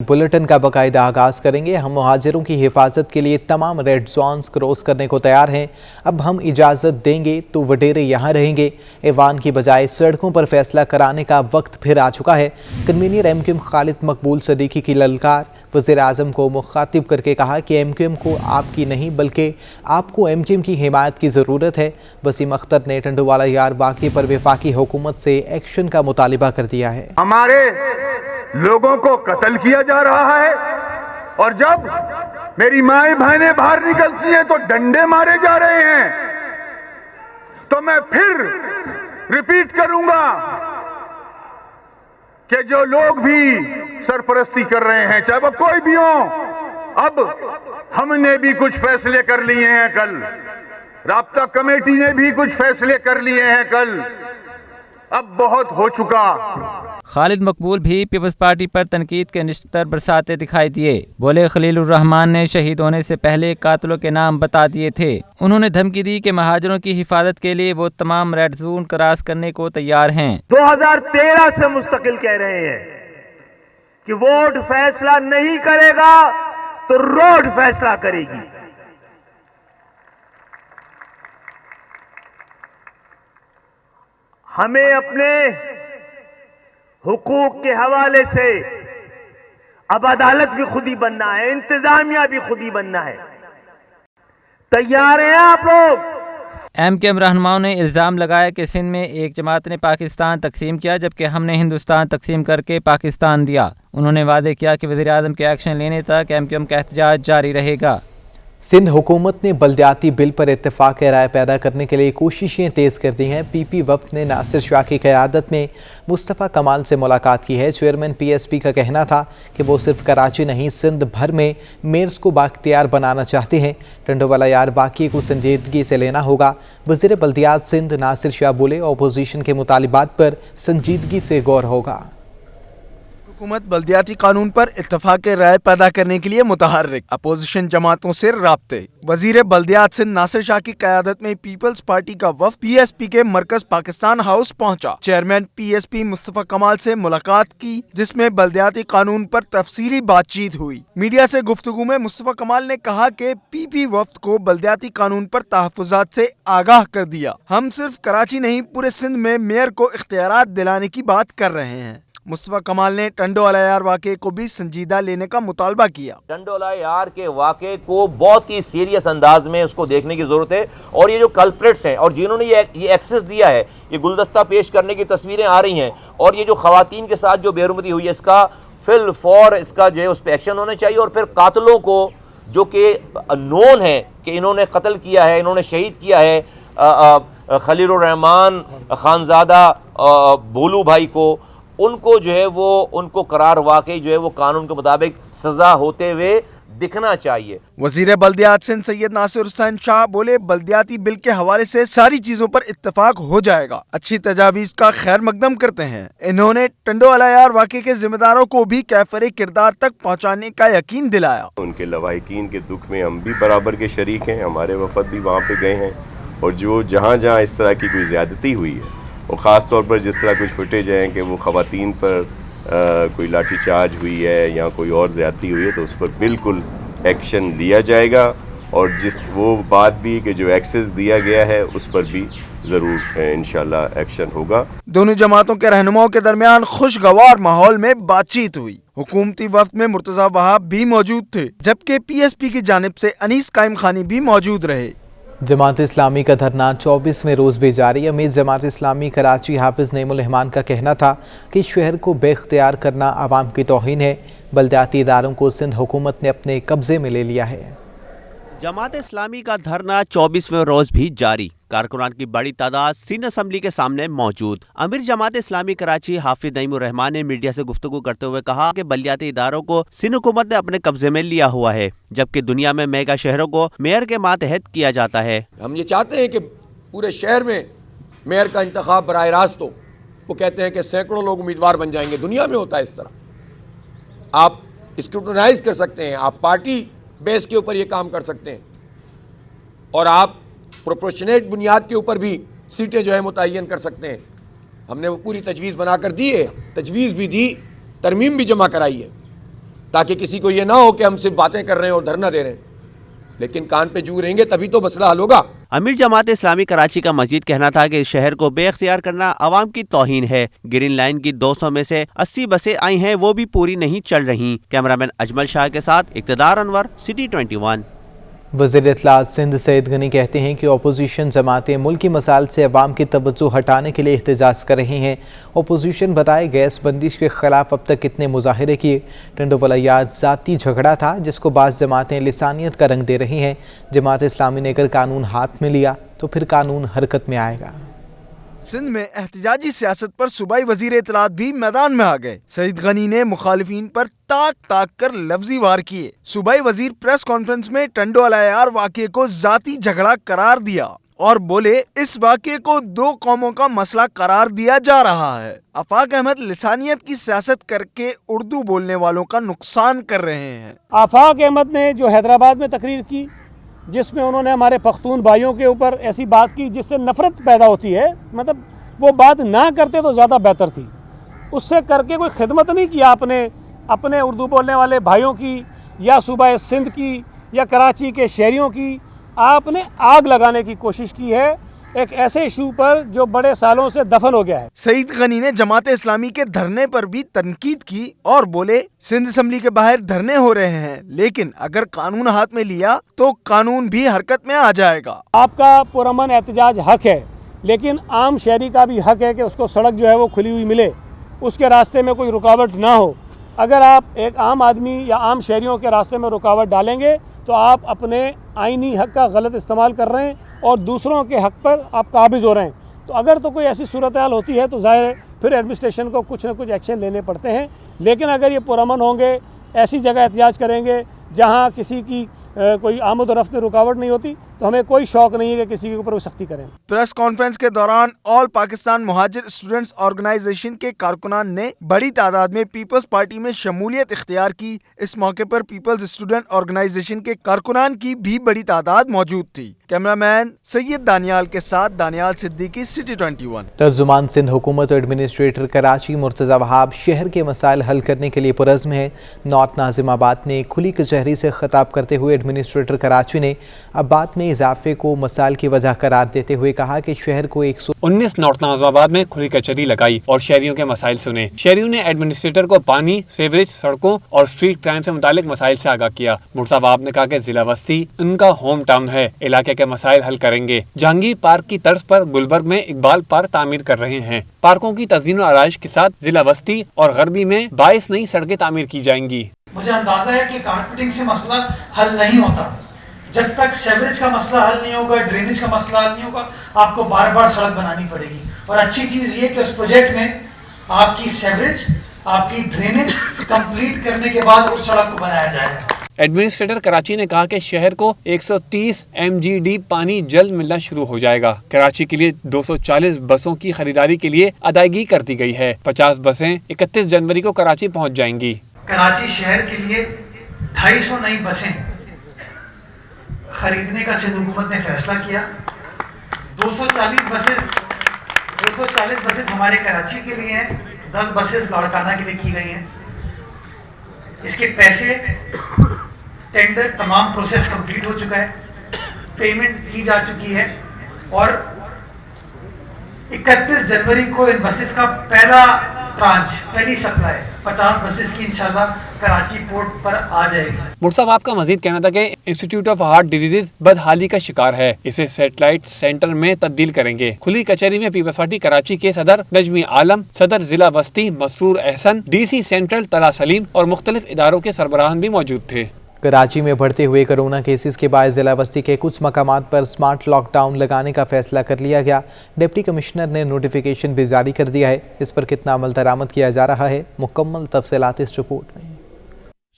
Bulletin का बाकायदा आगाज करेंगे। हम मुहाजिरों की हिफाजत के लिए तमाम रेड जोन्स क्रॉस करने को तैयार हैं। अब हम इजाज़त देंगे तो वडेरे यहाँ रहेंगे। ऐवान की बजाय सड़कों पर फैसला कराने का वक्त फिर आ चुका है। कन्वीनर एमक्यूएम खालिद मकबूल सदीकी की ललकार। वज़ीर आज़म को मुखातिब करके कहा कि एमक्यूएम को आपकी नहीं बल्कि आपको एमक्यूएम की हिमायत की ज़रूरत है। वसीम अख्तर ने टंडोवाला यार वाक़े पर वफाकी हुकूमत से एक्शन का मुतालिबा कर दिया है। हमारे लोगों को कत्ल किया जा रहा है और जब मेरी माएं बहनें बाहर निकलती हैं तो डंडे मारे जा रहे हैं। तो मैं फिर रिपीट करूंगा कि जो लोग भी सरपरस्ती कर रहे हैं, चाहे वो कोई भी हो, अब हमने भी कुछ फैसले कर लिए हैं। कल राब्ता कमेटी ने भी कुछ फैसले कर लिए हैं। कल अब बहुत हो चुका। खालिद मकबूल भी पीपल्स पार्टी पर तनकीद के निश्तर बरसाते दिखाई दिए। बोले खलीलुर रहमान ने शहीद होने से पहले कातिलों के नाम बता दिए थे। उन्होंने धमकी दी कि महाजरों की हिफाजत के लिए वो तमाम रेड जोन क्रॉस करने को तैयार हैं। 2013 से मुस्तकिल कह रहे हैं कि वोट फैसला नहीं करेगा तो रोड फैसला करेगी। हमें अपने हुकूक के हवाले से अब अदालत भी खुद ही बनना है, इंतजामिया भी खुद ही बनना है। तैयार हैं आप लोग? एमक्यूएम रहनुमाओं ने इल्ज़ाम लगाया कि सिंध में एक जमात ने पाकिस्तान तकसीम किया जबकि हमने हिंदुस्तान तकसीम करके पाकिस्तान दिया। उन्होंने वादे किया कि वज़ीर आज़म के एक्शन लेने तक एमक्यूएम का एहतजाज जारी रहेगा। सिंध हुकूमत ने बल्दियाती बिल पर इत्तेफाक राय पैदा करने के लिए कोशिशें तेज़ कर दी हैं। पीपी वफ्द ने नासिर शाह की क़यादत में मुस्तफ़ा कमाल से मुलाकात की है। चेयरमैन पीएसपी का कहना था कि वो सिर्फ कराची नहीं सिंध भर में मेयर्स को बाख्तियार बनाना चाहते हैं। टंडोवाला यार वाक़े को संजीदगी से लेना होगा। वज़ीर बल्दियात सिंध नासिर शाह बोले अपोजिशन के मुतालिबात पर संजीदगी से गौर होगा। हुकूमत बल्दियाती कानून पर इत्तफाक राय पैदा करने के लिए मुतहर्रिक, अपोजिशन जमातों से राब्ते। वजीर बल्दियात सिंध नासिर शाह की क़यादत में पीपल्स पार्टी का वफ़द पीएसपी के मरकज पाकिस्तान हाउस पहुंचा। चेयरमैन पीएसपी मुस्तफ़ा कमाल से मुलाकात की जिसमें बल्दियाती कानून पर तफसीली बातचीत हुई। मीडिया से गुफ्तगू में मुस्तफ़ा कमाल ने कहा कि पीपी वफ़द को बल्दियाती कानून पर तहफ़्फ़ुज़ात से आगाह कर दिया। हम सिर्फ कराची नहीं पूरे सिंध में मेयर को इख्तियारात दिलाने की बात कर रहे हैं। मुस्तफ़ा कमाल ने टंडोवाला यार वाक़े को भी संजीदा लेने का मुतालबा किया। टंडोवाला यार के वाक़े को बहुत ही सीरियस अंदाज में उसको देखने की ज़रूरत है और ये जो कल्प्रिट्स हैं और जिन्होंने ये एक्सेस दिया है, ये गुलदस्ता पेश करने की तस्वीरें आ रही हैं और ये जो ख़वातीन के साथ जो बेरुमती हुई है, इसका फिल फौर इसका जो है उस पर एक्शन होना चाहिए और फिर कातिलों को जो कि नोन है कि इन्होंने कत्ल किया है, इन्होंने शहीद किया है खलीलुर रहमान खानज़ादा बोलू भाई को, उनको जो है वो उनको करार वाकई जो है वो कानून के मुताबिक सजा होते हुए दिखना चाहिए। वजीर बल्दियात सिंध सैयद नासिर हुसैन शाह बोले बल्दियाती बिल के हवाले से सारी चीजों पर इत्तफाक हो जाएगा। अच्छी तजावीज का खैर मकदम करते हैं। इन्होंने टंडोवाला यार वाक़े के जिम्मेदारों को भी कैफरे किरदार तक पहुँचाने का यकीन दिलाया। उनके लवाहिकीन के दुख में हम भी बराबर के शरीक हैं। हमारे वफद भी वहाँ पे गए हैं और जो जहाँ जहाँ इस तरह की कोई ज़्यादती हुई है और ख़ास तौर पर जिस तरह कुछ फुटेज हैं कि वो ख़वातीन पर कोई लाठी चार्ज हुई है या कोई और ज़्यादती हुई है तो उस पर बिल्कुल एक्शन लिया जाएगा और जिस वो बात भी कि जो एक्सेस दिया गया है उस पर भी ज़रूर इंशाल्लाह एक्शन होगा। दोनों जमातों के रहनुमाओं के दरमियान खुशगवार माहौल में बातचीत हुई। हुकूमती वफ़द में मुर्तज़ा वहाब भी मौजूद थे जबकि पीएसपी की जानिब से अनीस कायम खानी भी मौजूद रहे। जमात इस्लामी का धरना 24वें रोज़ भी जारी। अमीर जमात इस्लामी कराची हाफिज़ नईमुल रहमान का कहना था कि शहर को बेख्तियार करना आवाम की तौहीन है। बल्दियाती इदारों को सिंध हुकूमत ने अपने कब्ज़े में ले लिया है। जमात इस्लामी का धरना 24वें रोज़ भी जारी। कारकुनान की बड़ी तादाद सिंध असम्बली के सामने मौजूद। अमीर जमात इस्लामी कराची हाफिज नईमुर रहमान ने मीडिया से गुफ्तगू करते हुए कहा कि बल्दियाती इदारों को सिंध हुकूमत ने अपने कब्जे में लिया हुआ है जबकि दुनिया में मेगा शहरों को मेयर के मातहत किया जाता है। हम ये चाहते हैं कि पूरे शहर में मेयर का इंतखाब बराह रास्त हो। वो कहते हैं कि सैकड़ों लोग उम्मीदवार बन जाएंगे। दुनिया में होता है इस तरह। आप स्क्रूटनाइज कर सकते हैं, आप पार्टी बेस के ऊपर ये काम कर सकते हैं और आप प्रोपोर्शनेट बुनियाद के ऊपर भी सीटें जो है मुतय्यन कर सकते हैं। हमने वो पूरी तजवीज़ बना कर दी है, तजवीज़ भी दी, तरमीम भी जमा कराई है تاکہ کسی کو یہ نہ ہو کہ ہم صرف باتیں کر رہے ہیں اور دھرنا دے رہے ہیں، لیکن کان پہ جو رہیں گے تبھی تو مسئلہ حل ہوگا۔ امیر جماعت اسلامی کراچی کا مزید کہنا تھا کہ اس شہر کو بے اختیار کرنا عوام کی توہین ہے۔ گرین لائن کی 200 میں سے 80 بسیں آئی ہیں، وہ بھی پوری نہیں چل رہی۔ کیمرامین اجمل شاہ کے ساتھ اقتدار انور، سٹی 21۔ وزیر اطلاعات سندھ سعید غنی کہتے ہیں کہ اپوزیشن جماعتیں ملکی مسائل سے عوام کی توجہ ہٹانے کے لیے احتجاج کر رہی ہیں۔ اپوزیشن بتائے گیس بندش کے خلاف اب تک کتنے مظاہرے کیے۔ ٹنڈو ولیات ذاتی جھگڑا تھا جس کو بعض جماعتیں لسانیت کا رنگ دے رہی ہیں۔ جماعت اسلامی نے اگر قانون ہاتھ میں لیا تو پھر قانون حرکت میں آئے گا۔ سندھ میں احتجاجی سیاست پر صوبائی وزیر اطلاعات بھی میدان میں آ گئے۔ سعید غنی نے مخالفین پر تاک کر لفظی وار کیے۔ صوبائی وزیر پریس کانفرنس میں ٹنڈو الیار واقعے کو ذاتی جھگڑا قرار دیا اور بولے اس واقعے کو 2 قوموں کا مسئلہ قرار دیا جا رہا ہے۔ آفاق احمد لسانیت کی سیاست کر کے اردو بولنے والوں کا نقصان کر رہے ہیں۔ آفاق احمد نے جو حیدرآباد میں تقریر کی جس میں انہوں نے ہمارے پختون بھائیوں کے اوپر ایسی بات کی جس سے نفرت پیدا ہوتی ہے، مطلب وہ بات نہ کرتے تو زیادہ بہتر تھی۔ اس سے کر کے کوئی خدمت نہیں کی آپ نے اپنے اردو بولنے والے بھائیوں کی یا صوبہ سندھ کی یا کراچی کے شہریوں کی۔ آپ نے آگ لگانے کی کوشش کی ہے ایک ایسے ایشو پر جو بڑے سالوں سے دفن ہو گیا ہے۔ سعید غنی نے جماعت اسلامی کے دھرنے پر بھی تنقید کی اور بولے سندھ اسمبلی کے باہر دھرنے ہو رہے ہیں، لیکن اگر قانون ہاتھ میں لیا تو قانون بھی حرکت میں آ جائے گا۔ آپ کا پرامن احتجاج حق ہے، لیکن عام شہری کا بھی حق ہے کہ اس کو سڑک جو ہے وہ کھلی ہوئی ملے، اس کے راستے میں کوئی رکاوٹ نہ ہو۔ اگر آپ ایک عام آدمی یا عام شہریوں کے راستے میں رکاوٹ ڈالیں گے تو آپ اپنے آئینی حق کا غلط استعمال کر رہے ہیں اور دوسروں کے حق پر آپ قابض ہو رہے ہیں۔ تو اگر تو کوئی ایسی صورتحال ہوتی ہے تو ظاہر ہے پھر ایڈمنسٹریشن کو کچھ نہ کچھ ایکشن لینے پڑتے ہیں، لیکن اگر یہ پرامن ہوں گے، ایسی جگہ احتجاج کریں گے جہاں کسی کی کوئی آمد و رفت میں رکاوٹ نہیں ہوتی، تو ہمیں کوئی شوق نہیں ہے کہ کسی کے اوپر کوئی سختی کریں۔ پریس کانفرنس کے دوران آل پاکستان مہاجر اسٹوڈنٹس آرگنائزیشن کے کارکنان نے بڑی تعداد میں پیپلز پارٹی میں شمولیت اختیار کی۔ اس موقع پر پیپلز اسٹوڈنٹ آرگنائزیشن کے کارکنان کی بھی بڑی تعداد موجود تھی۔ کیمرامین سید دانیال کے ساتھ دانیال صدیقی، سٹی 21۔ ترجمان سندھ حکومت اور ایڈمنسٹریٹر کراچی مرتضی وہاب شہر کے مسائل حل کرنے کے لیے پرعزم ہیں۔ نارتھ ناظم آباد میں کھلی کچہری سے خطاب کرتے ہوئے ایڈمنسٹریٹر کراچی نے آباد میں اضافے کو مسائل کی وجہ قرار دیتے ہوئے کہا کہ شہر کو 19 نارتھ ناظم آباد میں کھلی کچہری لگائی اور شہریوں کے مسائل سنے۔ شہریوں نے ایڈمنسٹریٹر کو پانی، سیوریج، سڑکوں اور اسٹریٹ کرائم سے متعلق مسائل سے آگاہ کیا۔ مرتضی وہاب نے کہا کہ ضلع وسطی ان کا ہوم ٹاؤن ہے، علاقے کے مسائل حل کریں گے۔ جہانگیر پارک کی طرز پر گلبرگ میں اقبال پارک تعمیر کر رہے ہیں۔ پارکوں کی تزئین و آرائش کے ساتھ ضلع وسطی اور غربی میں 22 نئی سڑکیں تعمیر کی جائیں گی۔ مجھے اندازہ ہے کہ کارپیٹنگ سے مسئلہ حل نہیں ہوتا، جب تک سیوریج کا مسئلہ حل نہیں ہوگا، ڈرینیج کا مسئلہ حل نہیں ہوگا، آپ کو بار بار سڑک بنانی پڑے گی۔ اور اچھی چیز یہ کہ اس پروجیکٹ میں آپ کی سیوریج، آپ کی ڈرینیج کمپلیٹ کرنے کے بعد اس سڑک کو بنایا جائے گا۔ ایڈمنسٹریٹر کراچی نے کہا کہ شہر کو 130 MGD پانی جلد ملنا شروع ہو جائے گا۔ کراچی کے لیے 240 بسوں کی خریداری کے لیے ادائیگی کر دی گئی ہے۔ 50 بسیں 31 جنوری کو کراچی پہنچ جائیں گی۔ کراچی شہر کے لیے 250 نئی بسیں خریدنے کا سندھ حکومت نے فیصلہ کیا۔ 240 بسیں ہمارے کراچی کے لیے ہیں، 10 بسیں لاڑکانہ کے لیے کی گئی ہیں۔ اس کے پیسے، ٹینڈر، تمام پروسیس کمپلیٹ ہو چکا ہے، پیمنٹ کی جا چکی ہے اور 31 جنوری کو ان بسز کا پہلا ٹرانچ، پہلی سپلائی 50 بسز کی انشاءاللہ کراچی پورٹ پر آ جائے گی۔ مرتضی وہاب کا مزید کہنا تھا کہ انسٹیٹیوٹ آف ہارٹ ڈیزیز بدحالی کا شکار ہے، اسے سیٹلائٹ سینٹر میں تبدیل کریں گے۔ کھلی کچہری میں پیپلز پارٹی کراچی کے صدر نجمی عالم، صدر ضلع وسطی مسرور احسن، DC سینٹرل طلعت سلیم اور مختلف اداروں کے سربراہان بھی موجود تھے۔ کراچی میں بڑھتے ہوئے کرونا کیسز کے باعث ضلع وسطی کے کچھ مقامات پر سمارٹ لاک ڈاؤن لگانے کا فیصلہ کر لیا گیا۔ ڈپٹی کمشنر نے نوٹیفیکیشن بھی جاری کر دیا ہے۔ اس پر کتنا عمل درآمد کیا جا رہا ہے، مکمل تفصیلات اس رپورٹ میں۔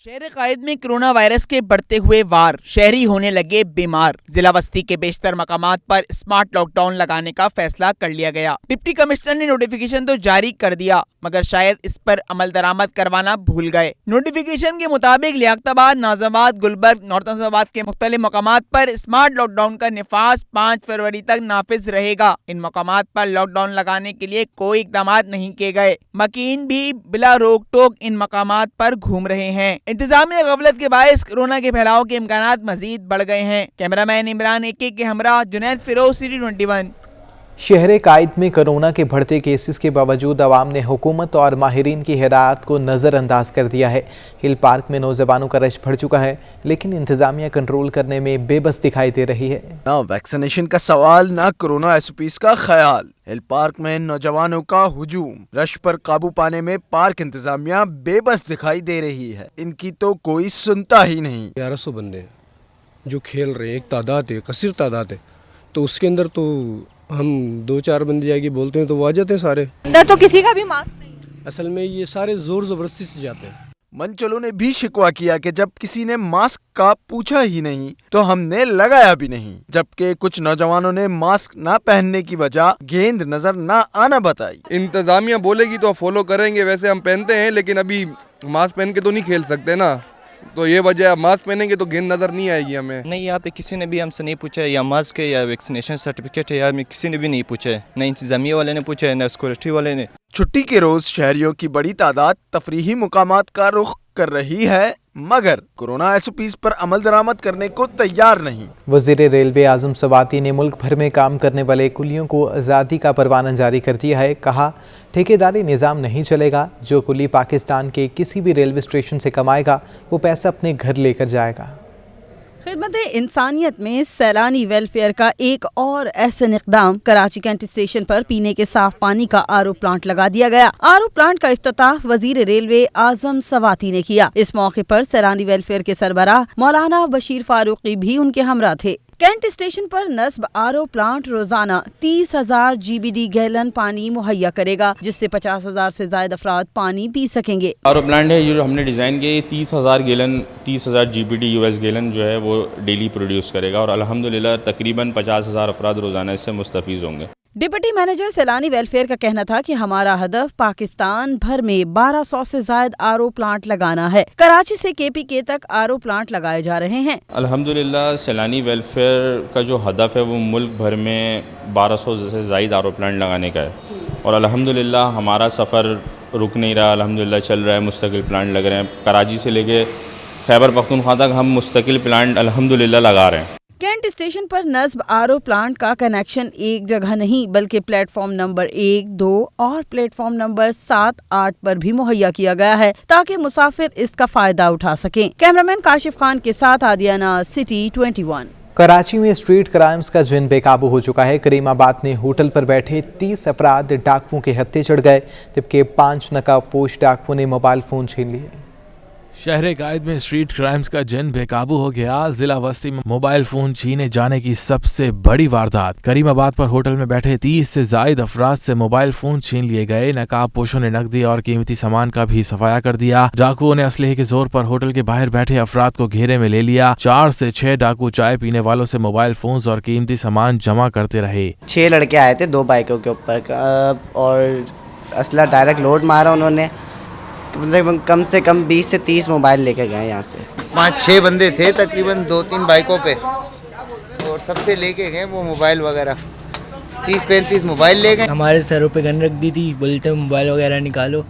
شہر قائد میں کرونا وائرس کے بڑھتے ہوئے وار، شہری ہونے لگے بیمار۔ ضلع وسطی کے بیشتر مقامات پر سمارٹ لاک ڈاؤن لگانے کا فیصلہ کر لیا گیا۔ ڈپٹی کمشنر نے نوٹیفیکیشن تو جاری کر دیا مگر شاید اس پر عمل درآمد کروانا بھول گئے۔ نوٹیفیکیشن کے مطابق لیاقت آباد، ناظم آباد، گلبرگ، نارتھ ناظم آباد کے مختلف مقامات پر سمارٹ لاک ڈاؤن کا نفاذ 5 فروری تک نافذ رہے گا۔ ان مقامات پر لاک ڈاؤن لگانے کے لیے کوئی اقدامات نہیں کیے گئے۔ مکین بھی بلا روک ٹوک ان مقامات پر گھوم رہے ہیں۔ इंतजामिया गफलत के बायस कोरोना के फैलाव के इम्कानात मजीद बढ़ गए हैं। कैमरामैन इमरान एक के हमरा जुनैद फिरोज, सिटी 21। शहर कायद में कोरोना के बढ़ते केसेस के बावजूद अवाम ने हुकूमत और माहिरीन की हिदायत को नज़रअंदाज कर दिया है। हिल पार्क में नौजवानों का रश बढ़ चुका है, लेकिन इंतजामिया कंट्रोल करने में बेबस दिखाई दे रही है। ना वैक्सीनेशन का सवाल, ना कोरोना एसओपीज का ख्याल। हिल पार्क में नौजवानों का हुजूम, रश पर काबू पाने में पार्क इंतजामिया बेबस दिखाई दे रही है। इनकी तो कोई सुनता ही नहीं। 1100 बंदे जो खेल रहे हैं, एक तादाद है, कसीर तादाद है, तो उसके अंदर तो हम 2-4 बंदे जाके बोलते हैं तो वो आ जाते हैं सारे। अंदर तो किसी का भी मास्क नहीं। असल में ये सारे जोर जबरदस्ती से जाते हैं। मनचलों ने भी शिकवा किया कि जब किसी ने मास्क का पूछा ही नहीं तो हमने लगाया भी नहीं, जबकि कुछ नौजवानों ने मास्क ना पहनने की वजह गेंद नजर ना आना बताई। इंतजामिया बोलेगी तो फॉलो करेंगे, वैसे हम पहनते हैं लेकिन अभी मास्क पहन के तो नहीं खेल सकते ना, तो ये वजह, मास्क पहनेंगे तो गेंद नजर नहीं आएगी हमें। नहीं, यहाँ पे किसी ने भी हमसे नहीं पूछा या मास्क है या वैक्सीनेशन सर्टिफिकेट है, या हमें किसी ने भी नहीं पूछा है, न इंतजामिया वाले ने पूछा है न सिक्योरिटी वाले ने। छुट्टी के रोज शहरियों की बड़ी तादाद तफरीही मुकामात का रुख कर रही है, मगर कोरोना एसओपीज पर अमल दरामद करने को तैयार नहीं। वज़ीर रेलवे आज़म सवाती ने मुल्क भर में काम करने वाले कुलियों को आज़ादी का परवाना जारी कर दिया है। कहा, ठेकेदारी निज़ाम नहीं चलेगा। जो कुली पाकिस्तान के किसी भी रेलवे स्टेशन से कमाएगा वो पैसा अपने घर लेकर जाएगा। खिदमत इंसानियत में सैलानी वेलफेयर का एक और एहसन इक़दाम, कराची कैंट स्टेशन पर पीने के साफ पानी का आरओ प्लांट लगा दिया गया। आरओ प्लांट का इफ्तिताह वजीर रेलवे आज़म सवाती ने किया। इस मौके पर सैलानी वेलफेयर के सरबराह मौलाना बशीर फारूकी भी उनके हमरा थे। कैंट स्टेशन पर नस्ब आरओ प्लांट रोजाना 30,000 GBD गैलन पानी मुहैया करेगा, जिससे 50,000 से ज्यादा अफराद पानी पी सकेंगे। आरओ प्लांट है जो हमने डिज़ाइन किया, 30,000 GBD US गैलन जो है वो डेली प्रोड्यूस करेगा और अल्हम्दुलिल्लाह तकरीबन 50,000 अफराद रोजाना इससे मुस्तफीज़ होंगे। डिप्टी मैनेजर सैलानी वेलफेयर का कहना था कि हमारा हदफ पाकिस्तान भर में 1200 से ज्यादा आरओ प्लांट लगाना है। कराची से KPK तक आरओ प्लांट लगाए जा रहे हैं। अल्हम्दुलिल्लाह सैलानी वेलफेयर का जो हदफ है वो मुल्क भर में 1200 से ज़ायद आरओ प्लांट लगाने का है और अल्हम्दुलिल्लाह हमारा सफ़र रुक नहीं रहा, अल्हम्दुलिल्लाह चल रहा है, मुस्तकिल प्लांट लग रहे हैं। कराची से लेके खैबर पख्तूनख्वा तक हम मुस्तकिल प्लांट अल्हम्दुलिल्लाह लगा रहे हैं। कैंट स्टेशन पर नस्ब आरओ प्लांट का कनेक्शन एक जगह नहीं बल्कि प्लेटफॉर्म नंबर 1, 2 और प्लेटफॉर्म नंबर 7, 8 पर भी मुहैया किया गया है ताकि मुसाफिर इसका फायदा उठा सकें। कैमरामैन काशिफ खान के साथ आदियाना, सिटी 21। कराची में स्ट्रीट क्राइम्स का जिन बेकाबू हो चुका है। करीमाबाद में होटल पर बैठे 30 अफराद डाकुओं के हत्थे चढ़ गए, जबकि 5 नकाबपोश डाकुओं ने मोबाइल फोन छीन लिए। शहर कायद में स्ट्रीट क्राइम्स का जिन बेकाबू हो गया। जिला बस्ती में मोबाइल फोन छीने जाने की सबसे बड़ी वारदात। करीमाबाद पर होटल में बैठे 30 से जायद अफराद से मोबाइल फोन छीन लिए गए। नकाब पोशों ने नकदी और कीमती सामान का भी सफाया कर दिया। डाकुओं ने असलहे के जोर पर होटल के बाहर बैठे अफराद को घेरे में ले लिया। 4 से 6 डाकू चाय पीने वालों से मोबाइल फोन और कीमती सामान जमा करते रहे। 6 लड़के आए थे 2 बाइकों के ऊपर और असला डायरेक्ट लोड मारा उन्होंने। कम से कम 20 से 30 मोबाइल लेके गए यहाँ से। 5-6 बंदे थे तकरीबन 2-3 बाइकों पे और सबसे लेके गए वो मोबाइल वगैरह, 30-35 मोबाइल ले गए। हमारे सरों पे गन रख दी थी, बोलते मोबाइल वगैरह निकालो,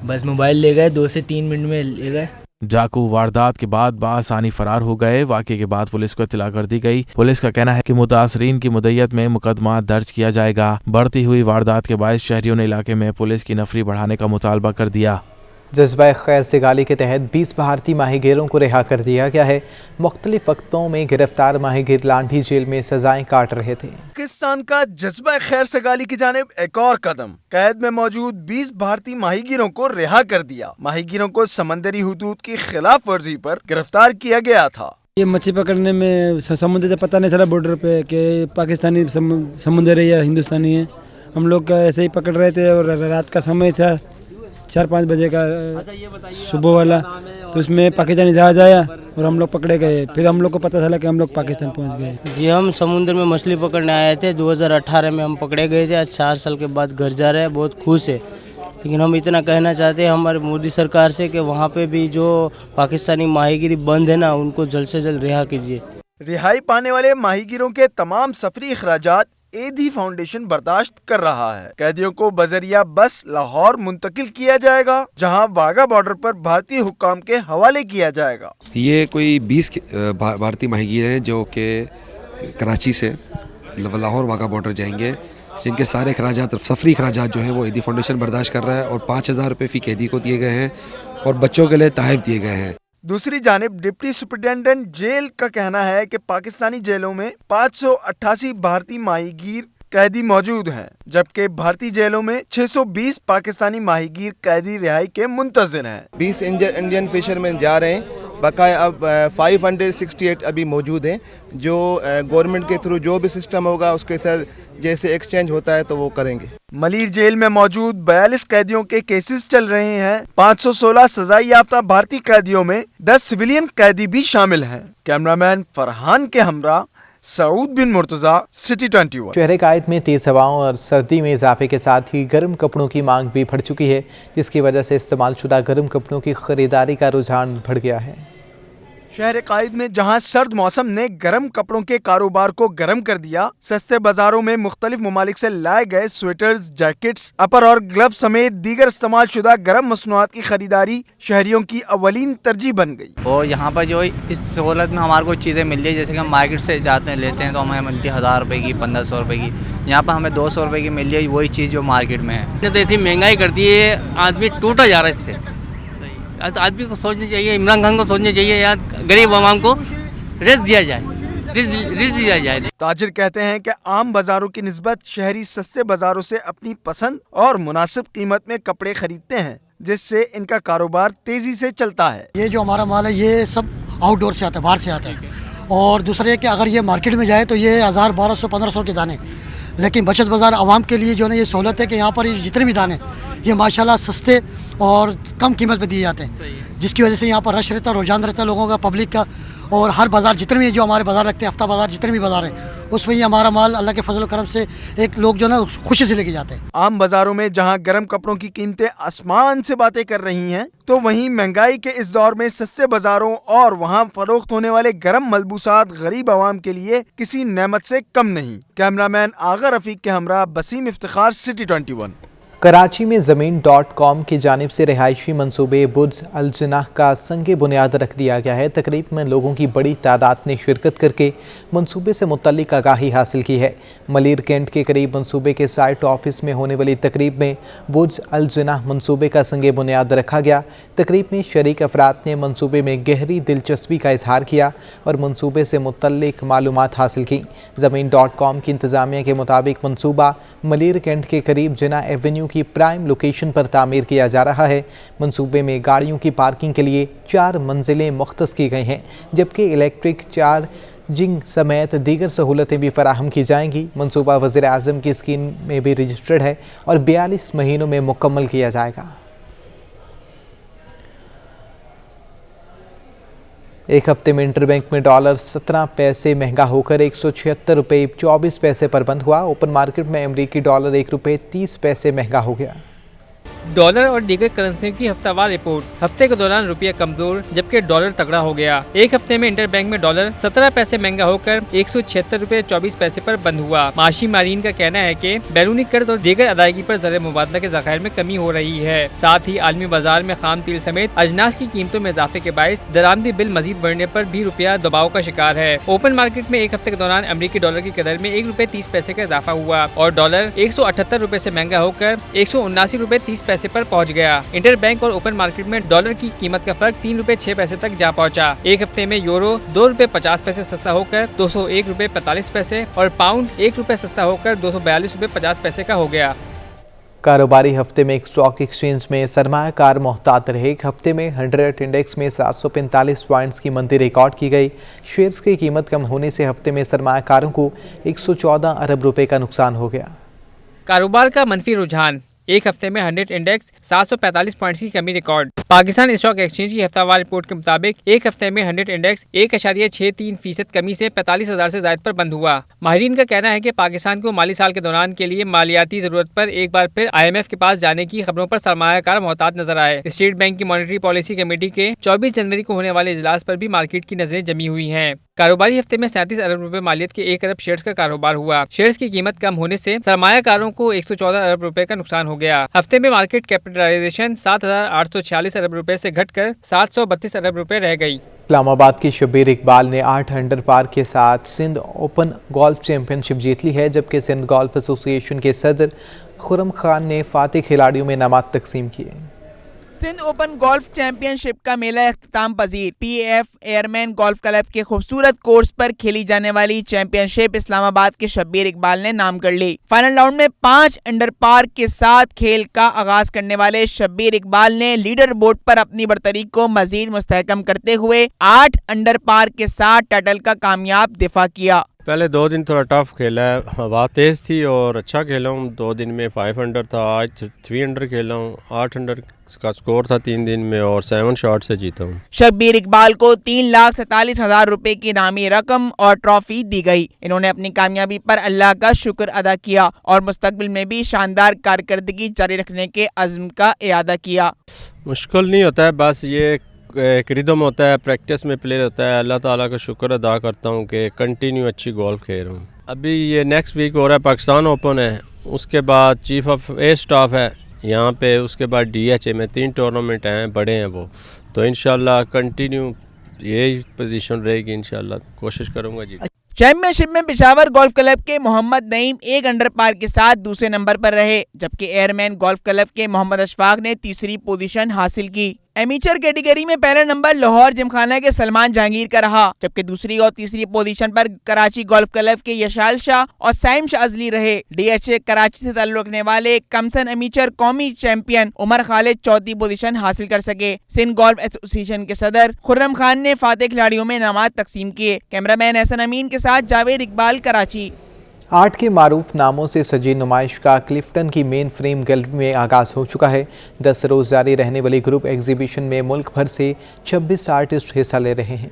बस मोबाइल ले गए, 2 से 3 मिनट में ले गए। डाकू वारदात के बाद बासानी फरार हो गए। वाक़े के बाद पुलिस को इत्तला कर दी गई। पुलिस का कहना है कि मुतासरीन की मुद्दत में मुकदमा दर्ज किया जाएगा। बढ़ती हुई वारदात के बाद शहरियों ने इलाके में पुलिस की नफरी बढ़ाने का मुतालबा कर दिया। जज्बा खैर से गाली के तहत 20 भारतीय माहीगीरों को रिहा कर दिया गया है। मुख्तलिफ वक्तों में गिरफ्तार माहीगीर लांढी जेल में सजाएं काट रहे थे। पाकिस्तान का जज्बा खैर से गाली की जानिब एक और कदम। कैद में मौजूद 20 भारतीय माहीगीरों को रिहा कर दिया। माहीगीरों को समंदरी हुदूद की खिलाफ वर्जी पर गिरफ्तार किया गया था। ये मछली पकड़ने में समुद्र से पता नहीं चला बॉर्डर पे कि पाकिस्तानी समुद्र है या हिंदुस्तानी है। हम लोग ऐसे ही पकड़ रहे थे और रात का समय था, 4-5 बजे का सुबह वाला, तो उसमें पाकिस्तानी जहाज आया और हम लोग पकड़े गए। फिर हम लोग को पता चला कि हम लोग पाकिस्तान पहुंच गए। जी हम समुद्र में मछली पकड़ने आए थे, 2018 में हम पकड़े गए थे। आज 4 साल के बाद घर जा रहे हैं, बहुत खुश है। लेकिन हम इतना कहना चाहते हैं हमारे मोदी सरकार से कि वहाँ पे भी जो पाकिस्तानी माहीगीरी बंद है ना, उनको जल्द से जल्द रिहा कीजिए। रिहाई पाने वाले माहीगीरों के तमाम सफरी अखराजात एधी फाउंडेशन बर्दाश्त कर रहा है। कैदियों को बजरिया बस लाहौर मुंतकिल किया जाएगा, जहां वाघा बॉर्डर पर भारतीय हुक्काम के हवाले किया जाएगा। ये कोई 20 भारतीय माहीगीर हैं जो कि कराची से लाहौर वाघा बॉर्डर जाएंगे, जिनके सारे खराजात, सफरी खराजात जो हैं वो एधी फाउंडेशन बर्दाश्त कर रहा है और 5,000 रुपये फ़ी कैदी को दिए गए हैं और बच्चों के लिए तहफ़ दिए गए हैं। दूसरी जानिब डिप्टी सुपरिटेंडेंट जेल का कहना है कि पाकिस्तानी जेलों में 588 भारतीय माहीगीर कैदी मौजूद हैं, जबकि भारतीय जेलों में 620 पाकिस्तानी माहीगीर कैदी रिहाई के मुंतज़िर हैं। 20 इंडियन फिशरमैन जा रहे हैं, बकाया अब 568 अभी मौजूद हैं, जो गवर्नमेंट के थ्रू जो भी सिस्टम होगा उसके तहत जैसे एक्सचेंज होता है तो वो करेंगे। मलीर जेल में मौजूद 42 कैदियों के केसेस चल रहे हैं। 516 सजाई याफ्ता भारतीय कैदियों में 10 सिविलियन कैदी भी शामिल हैं। कैमरामैन फरहान के हमरा सऊद बिन मुर्तजा, सिटी 21। शहर कायद में तेज़ हवाओं और सर्दी में इजाफे के साथ ही गर्म कपड़ों की मांग भी बढ़ चुकी है, जिसकी वजह से इस्तेमाल शुदा गर्म कपड़ों की खरीदारी का रुझान बढ़ गया है। शहर कायद में जहां सर्द मौसम ने गर्म कपड़ों के कारोबार को गर्म कर दिया, सस्ते बाजारों में मुख्तलिफ ममालिक से लाए गए स्वेटर्स, जैकेट्स, अपर और ग्लव समेत दीगर इस्तेमाल शुदा गर्म मसनूआत की खरीदारी शहरियों की अवलीन तरजीह बन गई। और यहाँ पर जो इस सहूलत में हमारे को चीज़ें मिल जाए, जैसे कि हम मार्केट से जाते हैं लेते हैं तो हमें मिलती है 1000 रुपये की, 1500 रुपये की, यहाँ पर हमें 200 रुपये की मिल जाए वही चीज़ जो मार्केट में है। तो ऐसी महंगाई कर दी है, आदमी टूटा जा रहा है इससे। आदमी को सोचना चाहिए, इमरान खान को सोचना चाहिए यार, गरीब आवाम को रिस्क दिया जाए, रिस्क दिया जाए। ताजिर कहते हैं कि आम बाजारों की निस्बत शहरी सस्ते बाजारों से अपनी पसंद और मुनासिब कीमत में कपड़े खरीदते हैं, जिससे इनका कारोबार तेजी से चलता है। ये जो हमारा माल है ये सब आउटडोर से आता है, बाहर से आता है। और दूसरा ये कि अगर ये मार्केट में जाए तो ये 1000, 1200, 1500 के दाने, लेकिन बचत बाज़ार आवाम के लिए जो है ना ये सहूलत है कि यहाँ पर ये जितने भी दाने ये माशाल्लाह सस्ते और कम कीमत पे दिए जाते हैं, जिसकी वजह से यहाँ पर रश रहता है, रुझान रहता है लोगों का, पब्लिक का। और हर बाज़ार जितने भी जो हमारे बाज़ार लगते हैं, हफ्ता बाज़ार जितने भी बाज़ार हैं, उसमें ये हमारा माल अल्लाह के फजल करम से एक लोग जो ना खुशी से लेके जाते हैं। आम बाज़ारों में जहाँ गर्म कपड़ों की कीमतें आसमान से बातें कर रही हैं, तो वहीं महंगाई के इस दौर में सस्ते बाज़ारों और वहाँ फरोख्त होने वाले गर्म मलबूसात गरीब आवाम के लिए किसी नेमत से कम नहीं। कैमरामैन आगा रफीक के हमरा बसीम इफ्तिखार, सिटी 21। कराची में ज़मीन.com की जानिब से रिहायशी मंसूबे बुर्ज अल जनाह का संगे बुनियाद रख दिया गया है। तकरीब में लोगों की बड़ी तादाद ने शिरकत करके मंसूबे से मुतल्लिक आगाही हासिल की है। मलीर कैंट के करीब मंसूबे के साइट ऑफिस में होने वाली तकरीब में बुर्ज अल जनाह मंसूबे का संगे बुनियाद रखा गया। तकरीब में शरीक अफराद ने मंसूबे में गहरी दिलचस्पी का इजहार किया और मंसूबे से मुतल्लिक मालूमात हासिल की। ज़मीन.com की इंतज़ामिया के मुताबिक मंसूबा मलीर कैंट के करीब जना एवेन्यू की प्राइम लोकेशन पर तामीर किया जा रहा है। मंसूबे में गाड़ियों की पार्किंग के लिए 4 मंजिलें मुख्तस की गई हैं, जबकि इलेक्ट्रिक चार्जिंग समेत दीगर सहूलतें भी फराहम की जाएंगी। मंसूबा वज़ीर आज़म की स्कीम में भी रजिस्टर्ड है और 42 महीनों में मुकम्मल किया जाएगा। एक हफ्ते में इंटरबैंक में डॉलर 17 पैसे महंगा होकर 176 रुपये 24 पैसे पर बंद हुआ। ओपन मार्केट में अमरीकी डॉलर 1 रुपये 30 पैसे महंगा हो गया। डॉलर और दीगर करेंसी की हफ्तावार रिपोर्ट। हफ्ते के दौरान रुपया कमजोर जबकि डॉलर तगड़ा हो गया। एक हफ्ते में इंटरबैंक में डॉलर 17 पैसे महंगा होकर 176 रुपये 24 पैसे पर बंद हुआ। माशी मारीन का कहना है कि बैरूनी कर्ज और दीगर अदायगी पर ज़र मुबादला के ज़खायर में कमी हो रही है। साथ ही आलमी बाजार में खाम तेल समेत अजनास की कीमतों में इजाफे के बायस दरामदी बिल मजीद बढ़ने पर भी रुपया दबाव का शिकार है। ओपन मार्केट में एक हफ्ते के दौरान अमरीकी डॉलर की कदर में 1 रुपये 30 पैसे का इजाफा हुआ और डॉलर 178 रुपये से महंगा होकर 179 रुपये 30 पैसे पर पहुंच गया। इंटरबैंक और ओपन मार्केट में डॉलर की कीमत का फर्क 3 रुपये 6 पैसे तक जा पहुंचा। एक हफ्ते में यूरो 2 रुपये 50 पैसे सस्ता होकर 201 रुपये 45 पैसे और पाउंड 1 रुपये सस्ता होकर 242 रुपये 50 पैसे का हो गया। कारोबारी हफ्ते में एक स्टॉक एक्सचेंज में सरमायाकार मोहतात रहे। एक हफ्ते में 100 इंडेक्स में 745 पॉइंट्स की मंदी रिकॉर्ड की गई। शेयर्स की कीमत कम होने से हफ्ते में सरमायाकारों को 114 अरब रुपए का नुकसान हो गया। कारोबार का मनफी रुझान। एक हफ्ते में 100 इंडेक्स 745 पॉइंट्स की कमी रिकॉर्ड। पाकिस्तान स्टॉक एक्सचेंज की हफ्तावार रिपोर्ट के मुताबिक एक हफ्ते में 100 इंडेक्स 1.63% कमी से 45,000 से ज्यादा पर बंद हुआ। माहिरीन का कहना है कि पाकिस्तान को माली साल के दौरान के लिए मालियाती जरूरत पर एक बार फिर IMF के पास जाने की खबरों पर सरमायाकार मोहतात नजर आए। स्टेट बैंक की मॉनेटरी पॉलिसी कमेटी के 24 जनवरी को होने वाले इजलास पर भी मार्केट की नजरें जमी हुई हैं। कारोबारी हफ्ते में 37 अरब रुपए मालियत के 1 अरब शेयर्स का कारोबार हुआ। शेयर्स की कीमत कम होने से सरमायाकारों को 114 अरब रुपए का नुकसान हो गया। हफ्ते में मार्केट कैपिटलाइजेशन 7,846 अरब रुपए से घटकर 732 अरब रुपए रह गई। इस्लामाबाद की शब्बीर इकबाल ने 8 अंडर पार के साथ सिंध ओपन गोल्फ चैंपियनशिप जीत ली है, जबकि सिंध गोल्फ एसोसिएशन के सदर खुर्रम खान ने फातिह खिलाड़ियों में इनामात तकसीम किए। सिंध ओपन गोल्फ चैंपियनशिप का मेला इख्तिताम पजीर PAF एयरमैन गोल्फ क्लब के खूबसूरत कोर्स पर खेली जाने वाली चैंपियनशिप इस्लामाबाद के शब्बीर इकबाल ने नाम कर ली। फाइनल राउंड में 5 अंडर पार के साथ खेल का आगाज करने वाले शब्बीर इकबाल ने लीडर बोर्ड पर अपनी बरतरी को मजीद मुस्तहकम करते हुए 8 अंडर पार के साथ टाइटल का कामयाब दिफा किया। पहले 2 दिन थोड़ा टफ खेला है, हवा तेज़ थी और अच्छा खेला हूँ। 2 दिन में 5 अंडर था, आज 3 अंडर खेला हूँ। 8 अंडर का स्कोर था 3 दिन में और 7 शॉट से जीता हूँ। शब्बीर इकबाल को 3,47,000 रुपए की इनामी रकम और ट्रॉफी दी गई। इन्होंने अपनी कामयाबी पर अल्लाह का शुक्र अदा किया और मुस्तकबिल में भी शानदार कारकर्दगी जारी रखने के अज़्म का इयादा किया। मुश्किल नहीं होता है, बस ये एक रिदम होता है, प्रैक्टिस में प्ले होता है। अल्लाह ताला का शुक्र अदा करता हूँ कि कंटिन्यू अच्छी गोल्फ खेल रहा हूँ। अभी ये नेक्स्ट वीक हो रहा है, पाकिस्तान ओपन है, उसके बाद चीफ ऑफ एयर स्टाफ है यहाँ पे, उसके बाद DHA में 3 टूर्नामेंट हैं, बड़े हैं वो, तो इंशाल्लाह कंटिन्यू यही पोजीशन रहेगी। इंशाल्लाह कोशिश करूँगा जी। चैंपियनशिप में पेशावर गोल्फ क्लब के मोहम्मद नईम 1 अंडर पार के साथ दूसरे नंबर पर रहे, जबकि एयरमैन गोल्फ क्लब के मोहम्मद अशफाक ने तीसरी पोजीशन हासिल की। एमेचर कैटेगरी में पहला नंबर लाहौर जिमखाना के सलमान जहांगीर का रहा, जबकि दूसरी और तीसरी पोजीशन पर कराची गोल्फ क्लब के यशाल शाह और साइम शाजली रहे। DHA कराची से ताल्लुक रखने वाले कमसन एमेचर कौमी चैंपियन उमर खालिद चौथी पोजीशन हासिल कर सके। सिंध गोल्फ एसोसिएशन के सदर खुर्रम खान ने फातिह खिलाड़ियों में इनामात तकसीम किए। कैमरामैन हसन अमीन के साथ जावेद इकबाल, कराची। आर्ट के मारूफ नामों से सजी नुमाइश का क्लिफ्टन की मेन फ्रेम गैलरी में आगाज़ हो चुका है। 10 रोज़ जारी रहने वाली ग्रुप एग्जीबिशन में मुल्क भर से 26 आर्टिस्ट हिस्सा ले रहे हैं।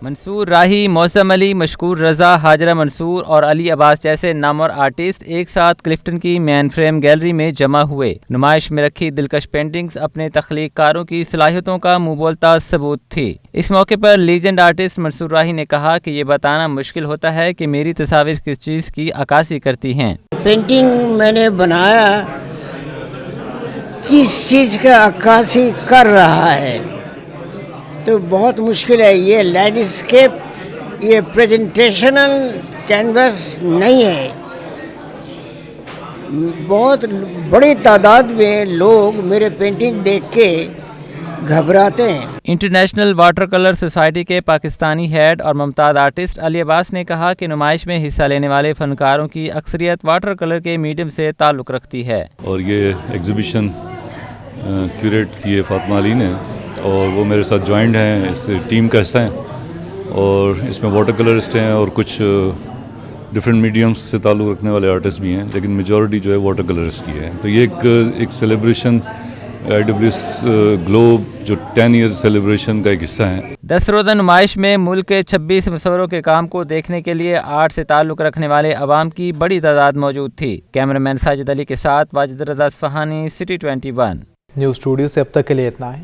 मंसूर राही, मौसम अली, मशकूर रज़ा, हाजरा मंसूर और अली अब्बास जैसे नामवर आर्टिस्ट एक साथ क्लिफ्टन की मैन फ्रेम गैलरी में जमा हुए। नुमाइश में रखी दिलकश पेंटिंग्स अपने तख्लीकारों की सलाहियतों का मुंहबोलता सबूत थी। इस मौके पर लीजेंड आर्टिस्ट मंसूर राही ने कहा कि ये बताना मुश्किल होता है कि मेरी तस्वीर किस चीज़ की अक्कासी करती हैं। पेंटिंग मैंने बनाया किस चीज़ का अक्कासी कर रहा है, तो बहुत मुश्किल है। ये लैंडस्केप, ये प्रेजेंटेशनल कैनवस नहीं है। बहुत बड़ी तादाद में लोग मेरे पेंटिंग देख के घबराते हैं। इंटरनेशनल वाटर कलर सोसाइटी के पाकिस्तानी हेड और मुमताज़ आर्टिस्ट अली अब्बास ने कहा कि नुमाइश में हिस्सा लेने वाले फनकारों की अक्सरियत वाटर कलर के मीडियम से ताल्लुक़ रखती है। और ये एग्जीबिशन क्यूरेट किए फातिमा अली ने और वो मेरे साथ ज्वाइंट हैं, इस टीम का हिस्सा हैं और इसमें वाटर कलरिस्ट हैं और कुछ डिफरेंट मीडियम्स से ताल्लुक़ रखने वाले आर्टिस्ट भी हैं, लेकिन मेजॉरिटी जो है वाटर कलरिस्ट की है। तो ये एक सेलिब्रेशन IWS ग्लोब जो 10 ईयर सेलिब्रेशन का एक हिस्सा है। 10 रोज़ा नुमाइश में मुल्क के 26 मुसव्वरों के काम को देखने के लिए आर्ट से ताल्लुक़ रखने वाले अवाम की बड़ी तादाद मौजूद थी। कैमरामैन साजिद अली के साथ वाजिद रज़ा असफ़हानी, सिटी 21। न्यूज़ स्टूडियो से अब तक के लिए इतना है।